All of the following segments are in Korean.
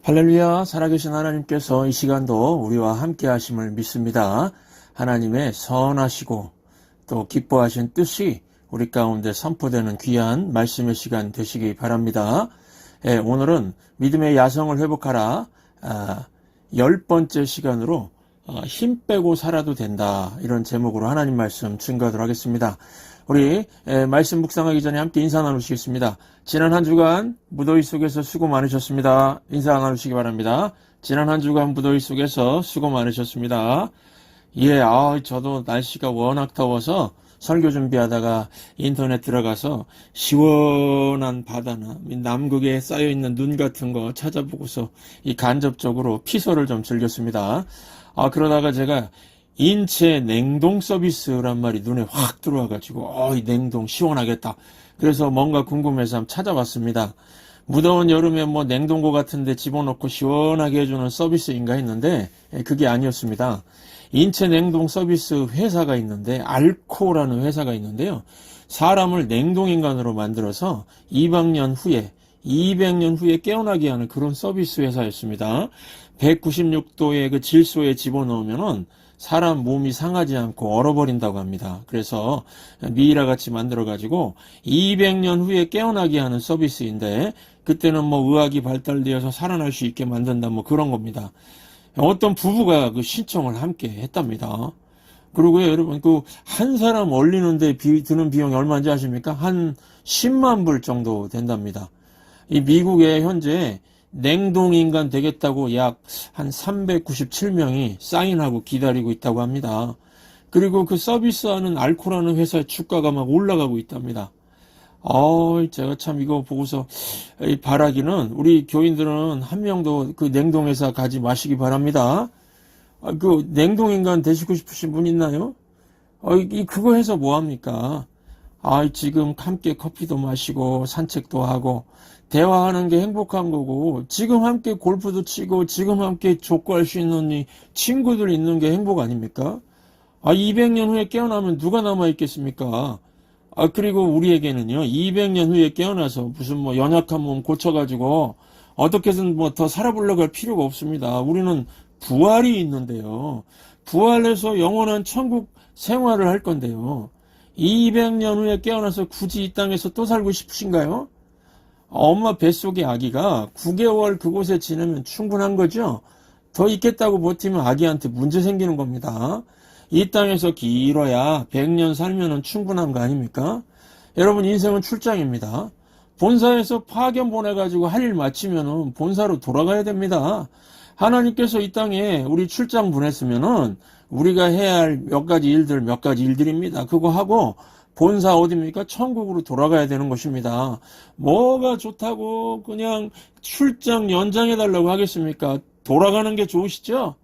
할렐루야, 살아계신 하나님께서 이 시간도 우리와 함께 하심을 믿습니다. 하나님의 선하시고 또 기뻐하신 뜻이 우리 가운데 선포되는 귀한 말씀의 시간 되시기 바랍니다. 오늘은 믿음의 야성을 회복하라 10번째 시간으로 힘 빼고 살아도 된다, 이런 제목으로 하나님 말씀 증거하도록 하겠습니다. 우리 말씀 묵상하기 전에 함께 인사 나누시겠습니다. 지난 한 주간 무더위 속에서 수고 많으셨습니다. 인사 나누시기 바랍니다. 지난 한 주간 무더위 속에서 수고 많으셨습니다. 저도 날씨가 워낙 더워서 설교 준비하다가 인터넷 들어가서 시원한 바다나 남극에 쌓여있는 눈 같은 거 찾아보고서 간접적으로 피서를 좀 즐겼습니다. 그러다가 제가 인체 냉동 서비스란 말이 눈에 확 들어와가지고 이 냉동 시원하겠다. 그래서 뭔가 궁금해서 한번 찾아봤습니다. 무더운 여름에 냉동고 같은 데 집어넣고 시원하게 해주는 서비스인가 했는데 그게 아니었습니다. 인체 냉동 서비스 회사가 있는데 알코라는 회사가 있는데요. 사람을 냉동인간으로 만들어서 200년 후에 깨어나게 하는 그런 서비스 회사였습니다. 196도의 그 질소에 집어넣으면은 사람 몸이 상하지 않고 얼어버린다고 합니다. 그래서 미이라 같이 만들어가지고 200년 후에 깨어나게 하는 서비스인데, 그때는 의학이 발달되어서 살아날 수 있게 만든다, 그런 겁니다. 어떤 부부가 그 신청을 함께 했답니다. 그리고요, 여러분, 한 사람 얼리는데 드는 비용이 얼마인지 아십니까? 한 10만 불 정도 된답니다. 이 미국에 현재 냉동인간 되겠다고 약 한 397명이 사인하고 기다리고 있다고 합니다. 그리고 그 서비스하는 알코라는 회사의 주가가 막 올라가고 있답니다. 제가 참 이거 보고서 바라기는, 우리 교인들은 한 명도 그 냉동회사 가지 마시기 바랍니다. 그 냉동인간 되시고 싶으신 분 있나요? 그거 해서 뭐합니까? 지금 함께 커피도 마시고 산책도 하고 대화하는 게 행복한 거고, 지금 함께 골프도 치고 지금 함께 족구할 수 있는 이 친구들 있는 게 행복 아닙니까? 200년 후에 깨어나면 누가 남아있겠습니까? 그리고 우리에게는요, 200년 후에 깨어나서 무슨 연약한 몸 고쳐가지고 어떻게든 더 살아보려고 할 필요가 없습니다. 우리는 부활이 있는데요. 부활해서 영원한 천국 생활을 할 건데요. 200년 후에 깨어나서 굳이 이 땅에서 또 살고 싶으신가요? 엄마 뱃속의 아기가 9개월 그곳에 지내면 충분한 거죠? 더 있겠다고 버티면 아기한테 문제 생기는 겁니다. 이 땅에서 길어야 100년 살면 충분한 거 아닙니까? 여러분, 인생은 출장입니다. 본사에서 파견 보내가지고 할 일 마치면 본사로 돌아가야 됩니다. 하나님께서 이 땅에 우리 출장 보냈으면은 우리가 해야 할 몇 가지 일들입니다. 그거 하고 본사 어디입니까? 천국으로 돌아가야 되는 것입니다. 뭐가 좋다고 그냥 출장 연장해달라고 하겠습니까? 돌아가는 게 좋으시죠?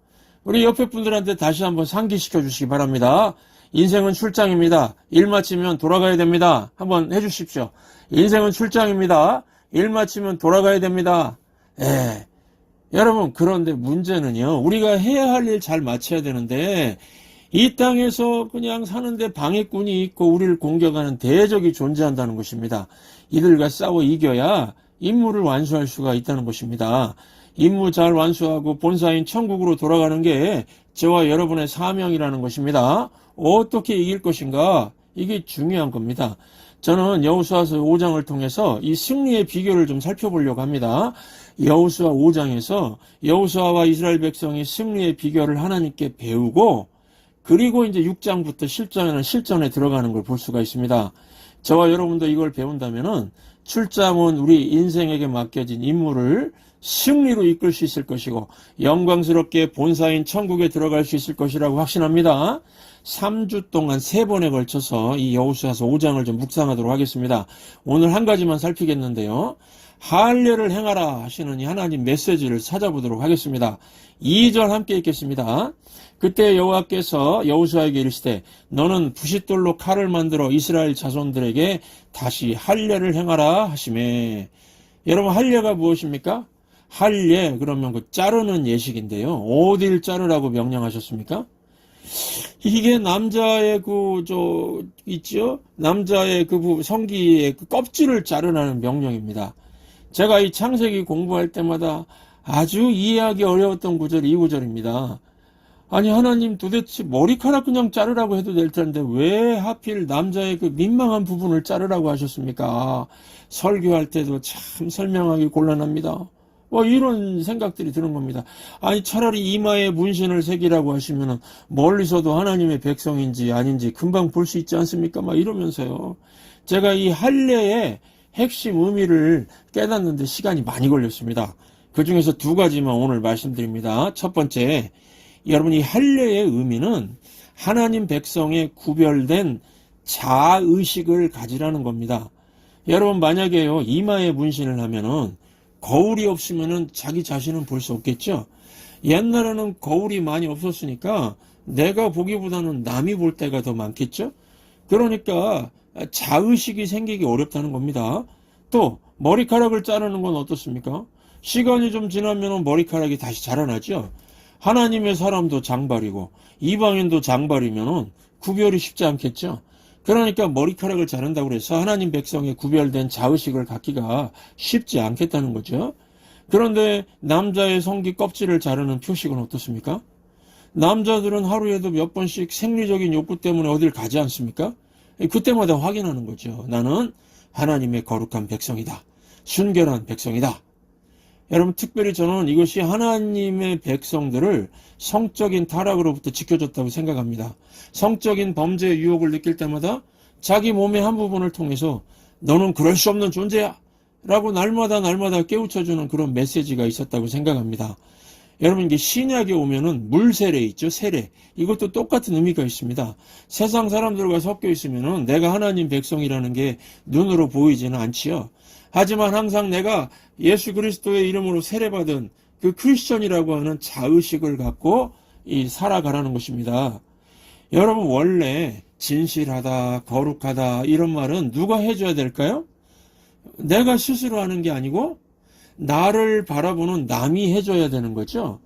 우리 옆에 분들한테 다시 한번 상기시켜 주시기 바랍니다. 인생은 출장입니다. 일 마치면 돌아가야 됩니다. 한번 해주십시오. 인생은 출장입니다. 일 마치면 돌아가야 됩니다. 여러분, 그런데 문제는요, 우리가 해야 할 일 잘 마쳐야 되는데 이 땅에서 그냥 사는데 방해꾼이 있고 우리를 공격하는 대적이 존재한다는 것입니다. 이들과 싸워 이겨야 임무를 완수할 수가 있다는 것입니다. 임무 잘 완수하고 본사인 천국으로 돌아가는 게 저와 여러분의 사명이라는 것입니다. 어떻게 이길 것인가? 이게 중요한 겁니다. 저는 여호수아서 5장을 통해서 이 승리의 비결을 좀 살펴보려고 합니다. 여호수아 5장에서 여호수아와 이스라엘 백성이 승리의 비결을 하나님께 배우고, 그리고 이제 6장부터 실전에 들어가는 걸 볼 수가 있습니다. 저와 여러분도 이걸 배운다면은 출장은 우리 인생에게 맡겨진 임무를 승리로 이끌 수 있을 것이고 영광스럽게 본사인 천국에 들어갈 수 있을 것이라고 확신합니다. 3주 동안 3번에 걸쳐서 이 여호수아서 5장을 좀 묵상하도록 하겠습니다. 오늘 한 가지만 살피겠는데요. 할례를 행하라 하시는 이 하나님 메시지를 찾아보도록 하겠습니다. 2절 함께 읽겠습니다. 그때 여호와께서 여호수아에게 이르시되 너는 부싯돌로 칼을 만들어 이스라엘 자손들에게 다시 할례를 행하라 하시매. 여러분, 할례가 무엇입니까? 할례, 그러면 자르는 예식인데요. 어딜 자르라고 명령하셨습니까? 이게 남자의 남자의 성기의 껍질을 자르라는 명령입니다. 제가 이 창세기 공부할 때마다 아주 이해하기 어려웠던 구절이 이 구절입니다. 아니 하나님 도대체 머리카락 그냥 자르라고 해도 될 텐데 왜 하필 남자의 그 민망한 부분을 자르라고 하셨습니까? 설교할 때도 참 설명하기 곤란합니다. 뭐 이런 생각들이 드는 겁니다. 아니 차라리 이마에 문신을 새기라고 하시면은 멀리서도 하나님의 백성인지 아닌지 금방 볼 수 있지 않습니까? 막 이러면서요. 제가 이 할례의 핵심 의미를 깨닫는데 시간이 많이 걸렸습니다. 그 중에서 두 가지만 오늘 말씀드립니다. 첫 번째, 여러분 이 할례의 의미는 하나님 백성의 구별된 자의식을 가지라는 겁니다. 여러분 만약에요 이마에 문신을 하면은 거울이 없으면은 자기 자신은 볼 수 없겠죠. 옛날에는 거울이 많이 없었으니까 내가 보기보다는 남이 볼 때가 더 많겠죠. 그러니까 자의식이 생기기 어렵다는 겁니다. 또 머리카락을 자르는 건 어떻습니까? 시간이 좀 지나면 머리카락이 다시 자라나죠. 하나님의 사람도 장발이고 이방인도 장발이면 구별이 쉽지 않겠죠. 그러니까 머리카락을 자른다고 해서 하나님 백성의 구별된 자의식을 갖기가 쉽지 않겠다는 거죠. 그런데 남자의 성기 껍질을 자르는 표식은 어떻습니까? 남자들은 하루에도 몇 번씩 생리적인 욕구 때문에 어딜 가지 않습니까? 그때마다 확인하는 거죠. 나는 하나님의 거룩한 백성이다. 순결한 백성이다. 여러분 특별히 저는 이것이 하나님의 백성들을 성적인 타락으로부터 지켜줬다고 생각합니다. 성적인 범죄의 유혹을 느낄 때마다 자기 몸의 한 부분을 통해서 너는 그럴 수 없는 존재야 라고 날마다 깨우쳐주는 그런 메시지가 있었다고 생각합니다. 여러분 이게 신약에 오면은 물세례 있죠. 세례. 이것도 똑같은 의미가 있습니다. 세상 사람들과 섞여 있으면은 내가 하나님 백성이라는 게 눈으로 보이지는 않지요. 하지만 항상 내가 예수 그리스도의 이름으로 세례받은 그 크리스천이라고 하는 자의식을 갖고 살아가라는 것입니다. 여러분 원래 진실하다, 거룩하다 이런 말은 누가 해줘야 될까요? 내가 스스로 하는 게 아니고 나를 바라보는 남이 해줘야 되는 거죠.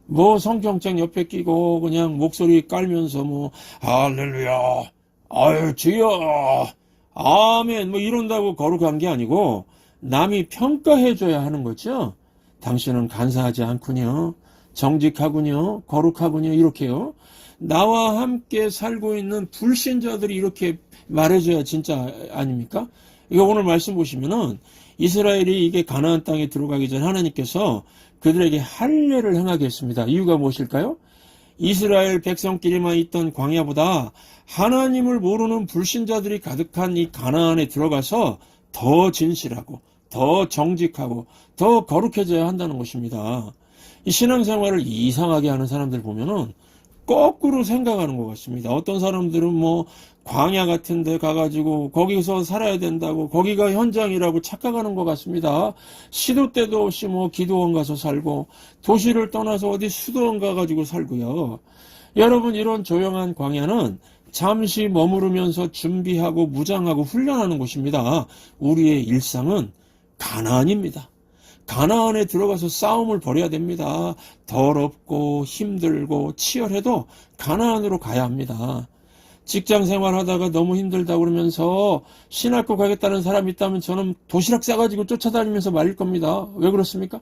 뭐 성경책 옆에 끼고 그냥 목소리 깔면서 뭐 할렐루야, 아유 주여, 아멘 뭐 이런다고 거룩한 게 아니고 남이 평가해줘야 하는 거죠. 당신은 간사하지 않군요, 정직하군요, 거룩하군요 이렇게요. 나와 함께 살고 있는 불신자들이 이렇게 말해줘야 진짜 아닙니까? 이거 오늘 말씀 보시면은 이스라엘이 이게 가나안 땅에 들어가기 전 하나님께서 그들에게 할례를 행하게 했습니다. 이유가 무엇일까요? 이스라엘 백성끼리만 있던 광야보다 하나님을 모르는 불신자들이 가득한 이 가나안에 들어가서 더 진실하고 더 정직하고 더 거룩해져야 한다는 것입니다. 이 신앙생활을 이상하게 하는 사람들 보면은 거꾸로 생각하는 것 같습니다. 어떤 사람들은 뭐 광야 같은 데 가가지고 거기서 살아야 된다고 거기가 현장이라고 착각하는 것 같습니다. 시도 때도 없이 뭐 기도원 가서 살고 도시를 떠나서 어디 수도원 가가지고 살고요. 여러분 이런 조용한 광야는 잠시 머무르면서 준비하고 무장하고 훈련하는 곳입니다. 우리의 일상은 가나안입니다. 가나안에 들어가서 싸움을 벌여야 됩니다. 더럽고 힘들고 치열해도 가나안으로 가야 합니다. 직장 생활하다가 너무 힘들다 그러면서 신학교 가겠다는 사람이 있다면 저는 도시락 싸가지고 쫓아다니면서 말릴 겁니다. 왜 그렇습니까?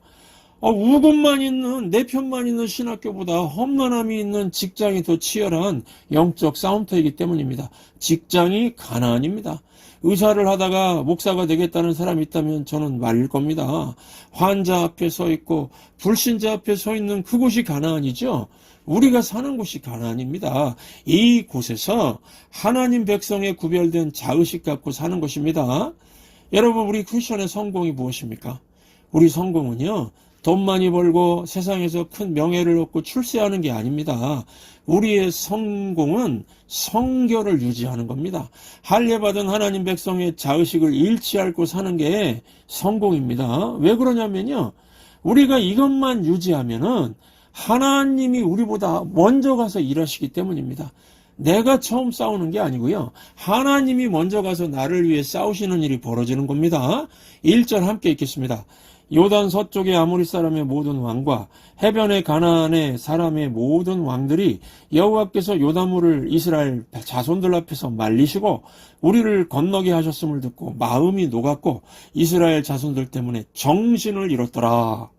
우군만 있는 내 편만 있는 신학교보다 험난함이 있는 직장이 더 치열한 영적 싸움터이기 때문입니다. 직장이 가나안입니다. 의사를 하다가 목사가 되겠다는 사람이 있다면 저는 말릴 겁니다. 환자 앞에 서 있고 불신자 앞에 서 있는 그곳이 가나안이죠. 우리가 사는 곳이 가나안입니다. 이 곳에서 하나님 백성의 구별된 자의식 갖고 사는 것입니다. 여러분 우리 크리스천의 성공이 무엇입니까? 우리 성공은요, 돈 많이 벌고 세상에서 큰 명예를 얻고 출세하는 게 아닙니다. 우리의 성공은 성결을 유지하는 겁니다. 할례받은 하나님 백성의 자의식을 잃지 않고 사는 게 성공입니다. 왜 그러냐면요, 우리가 이것만 유지하면은 하나님이 우리보다 먼저 가서 일하시기 때문입니다. 내가 처음 싸우는 게 아니고요, 하나님이 먼저 가서 나를 위해 싸우시는 일이 벌어지는 겁니다. 1절 함께 읽겠습니다. 요단 서쪽의 아모리 사람의 모든 왕과 해변의 가나안의 사람의 모든 왕들이 여호와께서 요단물을 이스라엘 자손들 앞에서 말리시고 우리를 건너게 하셨음을 듣고 마음이 녹았고 이스라엘 자손들 때문에 정신을 잃었더라.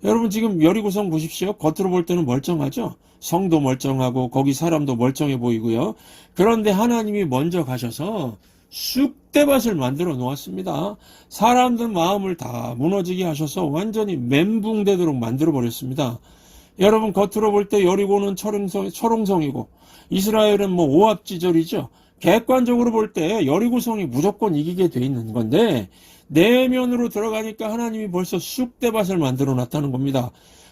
여러분 지금 여리고성 보십시오. 겉으로 볼 때는 멀쩡하죠. 성도 멀쩡하고 거기 사람도 멀쩡해 보이고요. 그런데 하나님이 먼저 가셔서 쑥대밭을 만들어 놓았습니다. 사람들 마음을 다 무너지게 하셔서 완전히 멘붕되도록 만들어 버렸습니다. 여러분 겉으로 볼 때 여리고는 초롱성이고 이스라엘은 뭐 오합지졸이죠. 객관적으로 볼 때 여리고성이 무조건 이기게 돼 있는 건데 내면으로 들어가니까 하나님이 벌써 쑥대밭을 만들어 놨다는 겁니다.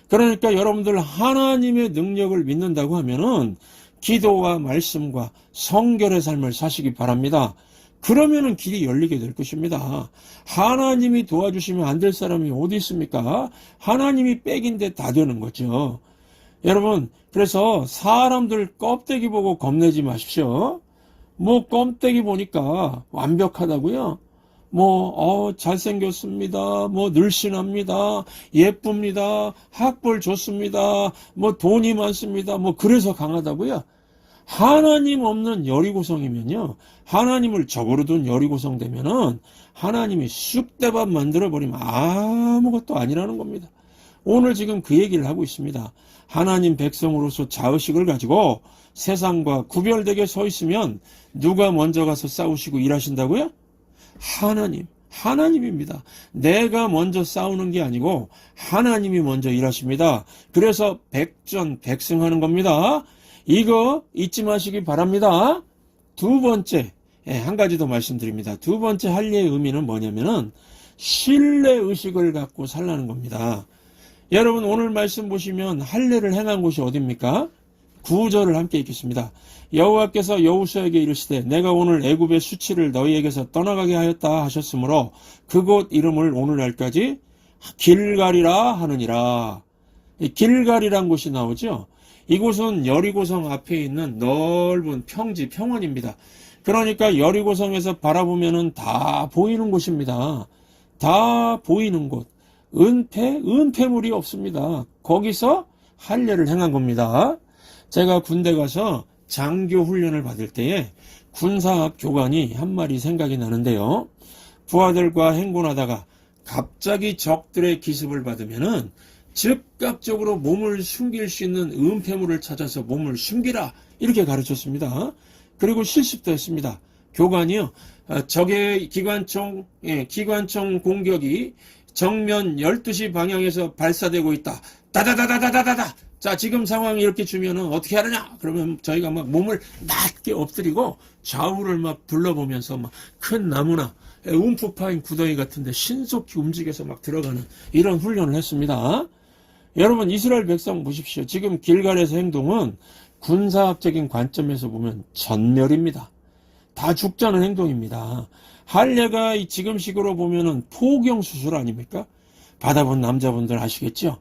그러니까 여러분들 하나님의 능력을 믿는다고 하면은 기도와 말씀과 성결의 삶을 사시기 바랍니다. 그러면은 길이 열리게 될 것입니다. 하나님이 도와주시면 안 될 사람이 어디 있습니까? 하나님이 백인데 다 되는 거죠. 여러분, 그래서 사람들 껍데기 보고 겁내지 마십시오. 뭐 껍데기 보니까 완벽하다고요? 잘생겼습니다. 늘씬합니다. 예쁩니다. 학벌 좋습니다. 돈이 많습니다. 그래서 강하다고요? 하나님 없는 여리고성이면요. 하나님을 적으로 둔 여리고성 되면은 하나님이 쑥대밭 만들어버리면 아무것도 아니라는 겁니다. 오늘 지금 그 얘기를 하고 있습니다. 하나님 백성으로서 자의식을 가지고 세상과 구별되게 서 있으면 누가 먼저 가서 싸우시고 일하신다고요? 하나님입니다. 내가 먼저 싸우는 게 아니고 하나님이 먼저 일하십니다. 그래서 백전백승하는 겁니다. 이거 잊지 마시기 바랍니다. 두 번째, 한 가지 더 말씀드립니다. 두 번째 할례의 의미는 뭐냐면은 신뢰의식을 갖고 살라는 겁니다. 여러분 오늘 말씀 보시면 할례를 행한 곳이 어디입니까? 9절을 함께 읽겠습니다. 여호와께서 여호수아에게 이르시되 내가 오늘 애굽의 수치를 너희에게서 떠나가게 하였다 하셨으므로 그곳 이름을 오늘날까지 길갈이라 하느니라. 길갈이란 곳이 나오죠. 이곳은 여리고성 앞에 있는 넓은 평지, 평원입니다. 그러니까 여리고성에서 바라보면은 다 보이는 곳입니다. 다 보이는 곳. 은폐물이 없습니다. 거기서 할례를 행한 겁니다. 제가 군대 가서 장교 훈련을 받을 때에 군사학 교관이 한 말이 생각이 나는데요. 부하들과 행군하다가 갑자기 적들의 기습을 받으면은 즉각적으로 몸을 숨길 수 있는 은폐물을 찾아서 몸을 숨기라 이렇게 가르쳤습니다. 그리고 실습도 했습니다. 교관이요. 적의 기관총 공격이 정면 12시 방향에서 발사되고 있다. 다다다다다다다. 자, 지금 상황 이렇게 주면은 어떻게 하느냐? 그러면 저희가 막 몸을 낮게 엎드리고 좌우를 막 둘러보면서 막 큰 나무나 움푹 파인 구덩이 같은데 신속히 움직여서 막 들어가는 이런 훈련을 했습니다. 여러분 이스라엘 백성 보십시오. 지금 길갈에서 행동은 군사학적인 관점에서 보면 전멸입니다. 다 죽자는 행동입니다. 할례가 지금식으로 보면은 포경수술 아닙니까? 받아본 남자분들 아시겠죠?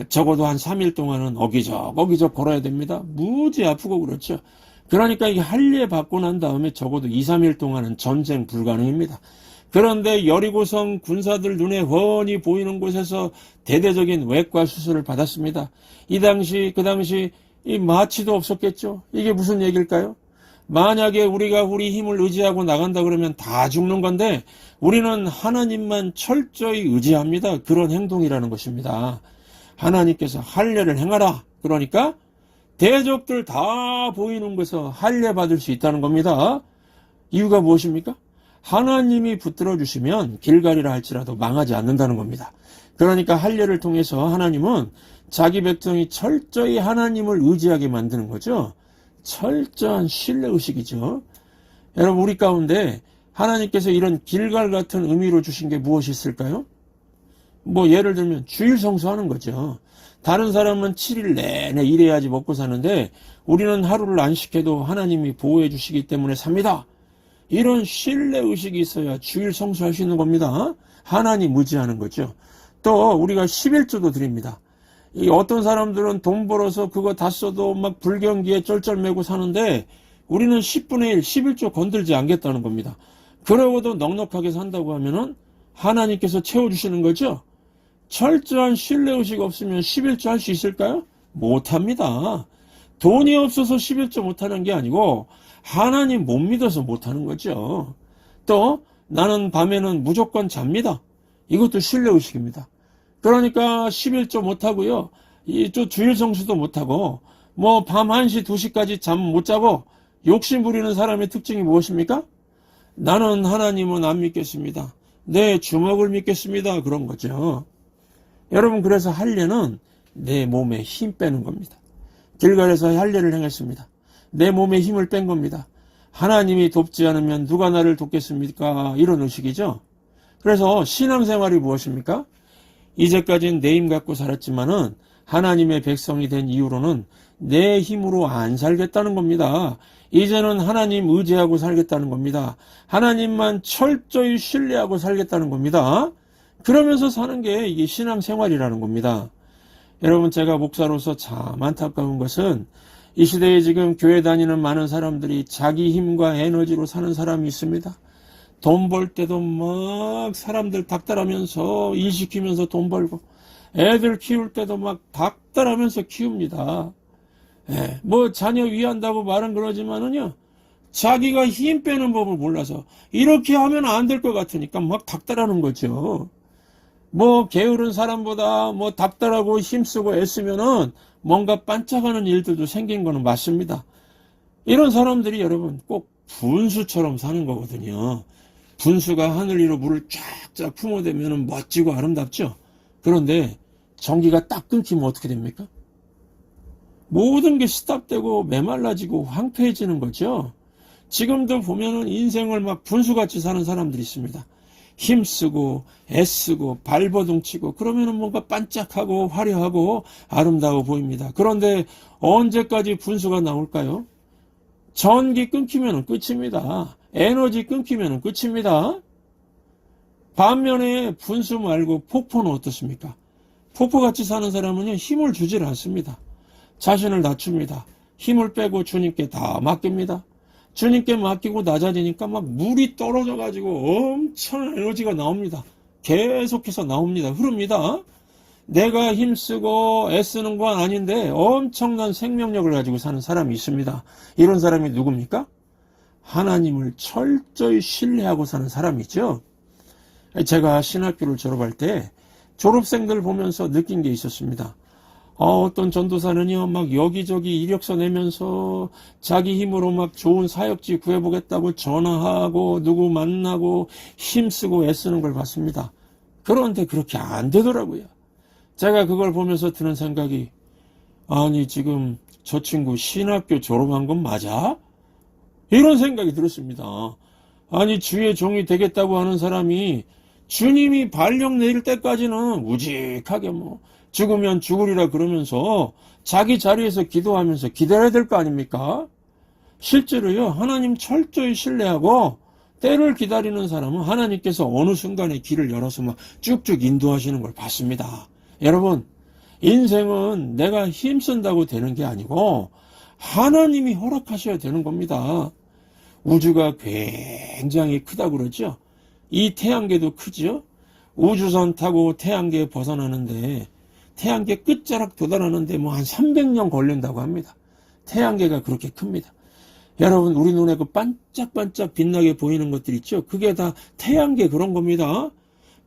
적어도 한 3일 동안은 어기적 걸어야 됩니다. 무지 아프고 그렇죠. 그러니까 이게 할례 받고 난 다음에 적어도 2, 3일 동안은 전쟁 불가능입니다. 그런데 여리고성 군사들 눈에 훤히 보이는 곳에서 대대적인 외과 수술을 받았습니다. 그 당시 이 마취도 없었겠죠. 이게 무슨 얘기일까요? 만약에 우리가 우리 힘을 의지하고 나간다 그러면 다 죽는 건데 우리는 하나님만 철저히 의지합니다. 그런 행동이라는 것입니다. 하나님께서 할례를 행하라. 그러니까 대적들 다 보이는 곳에서 할례 받을 수 있다는 겁니다. 이유가 무엇입니까? 하나님이 붙들어 주시면 길갈이라 할지라도 망하지 않는다는 겁니다. 그러니까 할례를 통해서 하나님은 자기 백성이 철저히 하나님을 의지하게 만드는 거죠. 철저한 신뢰의식이죠. 여러분 우리 가운데 하나님께서 이런 길갈 같은 의미로 주신 게 무엇이 있을까요? 예를 들면 주일 성수하는 거죠. 다른 사람은 7일 내내 일해야지 먹고 사는데 우리는 하루를 안식해도 하나님이 보호해 주시기 때문에 삽니다. 이런 신뢰의식이 있어야 주일 성수할 수 있는 겁니다. 하나님 의지하는 거죠. 또 우리가 11조도 드립니다. 어떤 사람들은 돈 벌어서 그거 다 써도 막 불경기에 쩔쩔매고 사는데 우리는 10분의 1, 11조 건들지 않겠다는 겁니다. 그러고도 넉넉하게 산다고 하면은 하나님께서 채워주시는 거죠. 철저한 신뢰의식 없으면 11조 할 수 있을까요? 못합니다. 돈이 없어서 11조 못하는 게 아니고 하나님 못 믿어서 못하는 거죠. 또 나는 밤에는 무조건 잡니다. 이것도 신뢰의식입니다. 그러니까 11조 못하고요. 또 주일 성수도 못하고 뭐 밤 1시, 2시까지 잠 못 자고 욕심 부리는 사람의 특징이 무엇입니까? 나는 하나님은 안 믿겠습니다. 내 주먹을 믿겠습니다. 그런 거죠. 여러분, 그래서 할례는 내 몸에 힘 빼는 겁니다. 길갈에서 할례를 행했습니다. 내 몸에 힘을 뺀 겁니다. 하나님이 돕지 않으면 누가 나를 돕겠습니까? 이런 의식이죠. 그래서 신앙생활이 무엇입니까? 이제까지는 내 힘 갖고 살았지만은 하나님의 백성이 된 이후로는 내 힘으로 안 살겠다는 겁니다. 이제는 하나님 의지하고 살겠다는 겁니다. 하나님만 철저히 신뢰하고 살겠다는 겁니다. 그러면서 사는 게 이게 신앙생활이라는 겁니다. 여러분, 제가 목사로서 참 안타까운 것은 이 시대에 지금 교회 다니는 많은 사람들이 자기 힘과 에너지로 사는 사람이 있습니다. 돈 벌 때도 막 사람들 닥달하면서 일 시키면서 돈 벌고, 애들 키울 때도 막 닥달하면서 키웁니다. 뭐 자녀 위한다고 말은 그러지만은요, 자기가 힘 빼는 법을 몰라서 이렇게 하면 안 될 것 같으니까 막 닥달하는 거죠. 뭐 게으른 사람보다 뭐 닥달하고 힘쓰고 애쓰면은 뭔가 반짝하는 일들도 생긴 거는 맞습니다. 이런 사람들이 여러분 꼭 분수처럼 사는 거거든요. 분수가 하늘 위로 물을 쫙쫙 품어대면 멋지고 아름답죠. 그런데 전기가 딱 끊기면 어떻게 됩니까? 모든 게 스탑되고 메말라지고 황폐해지는 거죠. 지금도 보면은 인생을 막 분수같이 사는 사람들이 있습니다. 힘쓰고 애쓰고 발버둥치고 그러면은 뭔가 반짝하고 화려하고 아름다워 보입니다. 그런데 언제까지 분수가 나올까요? 전기 끊기면 끝입니다. 에너지 끊기면 끝입니다. 반면에 분수 말고 폭포는 어떻습니까? 폭포같이 사는 사람은요, 힘을 주질 않습니다. 자신을 낮춥니다. 힘을 빼고 주님께 다 맡깁니다. 주님께 맡기고 낮아지니까 막 물이 떨어져 가지고 엄청난 에너지가 나옵니다. 계속해서 나옵니다. 흐릅니다. 내가 힘쓰고 애쓰는 건 아닌데 엄청난 생명력을 가지고 사는 사람이 있습니다. 이런 사람이 누굽니까? 하나님을 철저히 신뢰하고 사는 사람이죠. 제가 신학교를 졸업할 때 졸업생들 보면서 느낀 게 있었습니다. 어떤 전도사는요, 막 여기저기 이력서 내면서 자기 힘으로 막 좋은 사역지 구해보겠다고 전화하고 누구 만나고 힘쓰고 애쓰는 걸 봤습니다. 그런데 그렇게 안 되더라고요. 제가 그걸 보면서 드는 생각이, 아니 지금 저 친구 신학교 졸업한 건 맞아? 이런 생각이 들었습니다. 아니 주의 종이 되겠다고 하는 사람이 주님이 발령 내릴 때까지는 우직하게 뭐 죽으면 죽으리라 그러면서 자기 자리에서 기도하면서 기다려야 될 거 아닙니까? 실제로요, 하나님 철저히 신뢰하고 때를 기다리는 사람은 하나님께서 어느 순간에 길을 열어서 막 쭉쭉 인도하시는 걸 봤습니다. 여러분, 인생은 내가 힘쓴다고 되는 게 아니고 하나님이 허락하셔야 되는 겁니다. 우주가 굉장히 크다고 그러죠. 이 태양계도 크죠. 우주선 타고 태양계에 벗어나는데 태양계 끝자락 도달하는데 뭐 한 300년 걸린다고 합니다. 태양계가 그렇게 큽니다. 여러분, 우리 눈에 그 반짝반짝 빛나게 보이는 것들 있죠? 그게 다 태양계 그런 겁니다.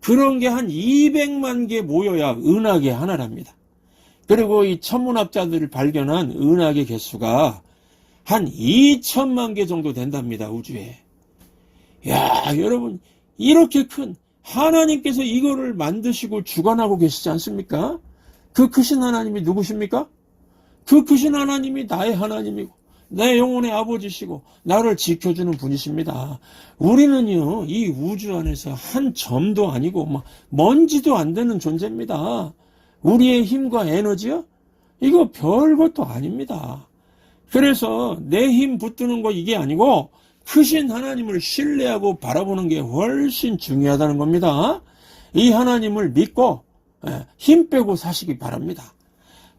그런 게 한 200만 개 모여야 은하계 하나랍니다. 그리고 이 천문학자들을 발견한 은하계 개수가 한 2천만 개 정도 된답니다, 우주에. 야, 여러분, 이렇게 큰 하나님께서 이거를 만드시고 주관하고 계시지 않습니까? 그 크신 하나님이 누구십니까? 그 크신 하나님이 나의 하나님이고 내 영혼의 아버지시고 나를 지켜주는 분이십니다. 우리는요, 이 우주 안에서 한 점도 아니고 막 먼지도 안 되는 존재입니다. 우리의 힘과 에너지요? 이거 별것도 아닙니다. 그래서 내 힘 붙드는 거 이게 아니고 크신 하나님을 신뢰하고 바라보는 게 훨씬 중요하다는 겁니다. 이 하나님을 믿고 힘 빼고 사시기 바랍니다.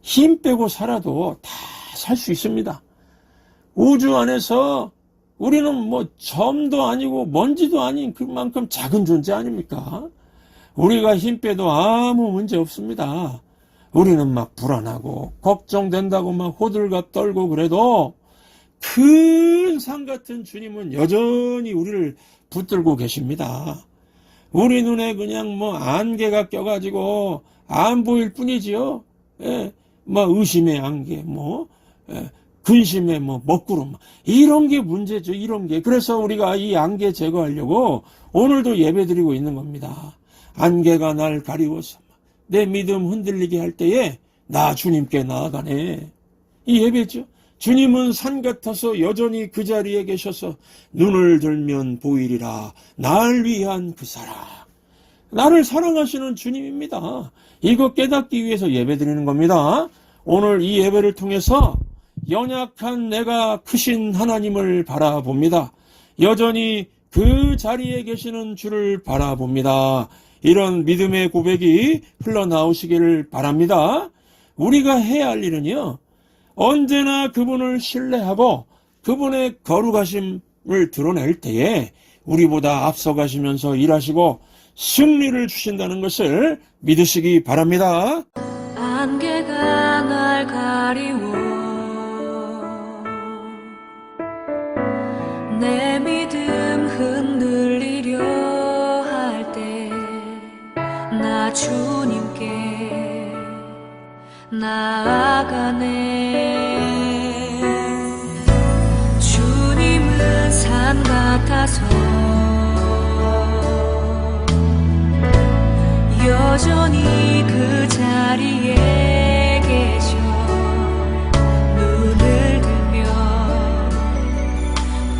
힘 빼고 살아도 다 살 수 있습니다. 우주 안에서 우리는 뭐 점도 아니고 먼지도 아닌 그만큼 작은 존재 아닙니까? 우리가 힘 빼도 아무 문제 없습니다. 우리는 막 불안하고 걱정된다고 막 호들갑 떨고 그래도 큰 산 같은 주님은 여전히 우리를 붙들고 계십니다. 우리 눈에 그냥 뭐 안개가 껴가지고 안 보일 뿐이지요. 예, 뭐 의심의 안개, 근심의 먹구름, 이런 게 문제죠. 이런 게. 그래서 우리가 이 안개 제거하려고 오늘도 예배드리고 있는 겁니다. 안개가 날 가리워서 내 믿음 흔들리게 할 때에 나 주님께 나아가네. 이 예배죠. 주님은 산 같아서 여전히 그 자리에 계셔서 눈을 들면 보이리라. 날 위한 그 사랑. 나를 사랑하시는 주님입니다. 이거 깨닫기 위해서 예배드리는 겁니다. 오늘 이 예배를 통해서 연약한 내가 크신 하나님을 바라봅니다. 여전히 그 자리에 계시는 주를 바라봅니다. 이런 믿음의 고백이 흘러나오시기를 바랍니다. 우리가 해야 할 일은요, 언제나 그분을 신뢰하고 그분의 거룩하심을 드러낼 때에 우리보다 앞서가시면서 일하시고 승리를 주신다는 것을 믿으시기 바랍니다. 안개가 날 가리워 내 믿음 흔들리려 할 때 나 주님께 나아가네. 주님은 산 같아서 여전히 그 자리에 계셔 눈을 들면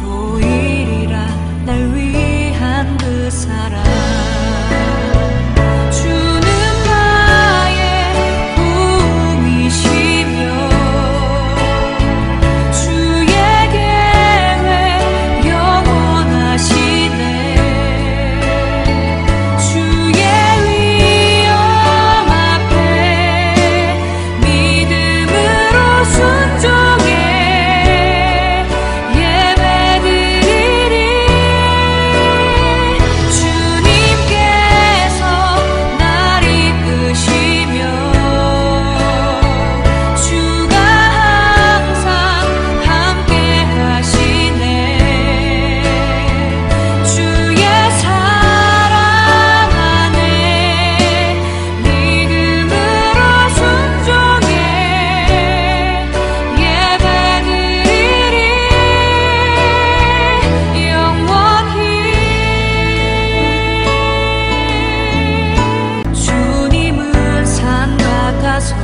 보이리라 날 위한 그 사랑. 주는 나의 꿈이시며 주의 계획 영원하시네. 주의 위엄 앞에 믿음으로 순종해 예배드리리. 주님께서 날 이끄시며 주가 항상 함께 하시네. 주의 사랑 안에 믿음으로 순종해 예배드리리. 영원히 주님은 산 같아서